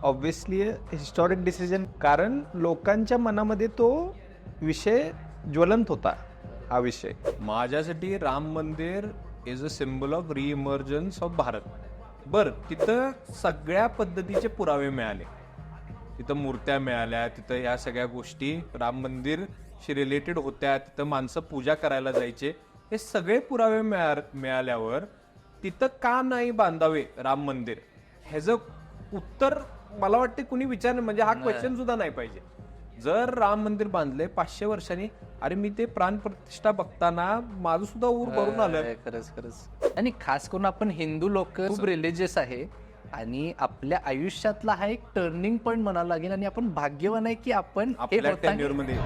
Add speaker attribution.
Speaker 1: Obviously historic decision, कारण लोकांच्या मनामध्ये तो विषय ज्वलंत होता. हा विषय
Speaker 2: माझ्यासाठी Ram Mandir is a symbol of reemergence of Bharat. बर, तिथं सगळ्या पद्धतीचे पुरावे मिळाले, तिथं मूर्त्या मिळाल्या, तिथं या सगळ्या गोष्टी राम मंदिरशी रिलेटेड होत्या, तिथं माणसं पूजा करायला जायचे, हे सगळे पुरावे मिळाल्यावर तिथं का नाही बांधावे राम मंदिर, ह्याचं उत्तर मला वाटते कुणी विचार, म्हणजे हा क्वेश्चन सुद्धा नाही पाहिजे. जर राम मंदिर बांधले 500 वर्षांनी, अरे मी ते प्राण प्रतिष्ठा बघताना माझं सुद्धा ऊर भरून आलं.
Speaker 3: खरंच. आणि खास करून आपण हिंदू लोक खूप रिलिजियस आहे आणि आपल्या आयुष्यातला हा एक टर्निंग पॉइंट म्हणायला लागेल. आणि आपण भाग्यवान आहे की आपण
Speaker 2: आपल्या टेन्युअर मध्ये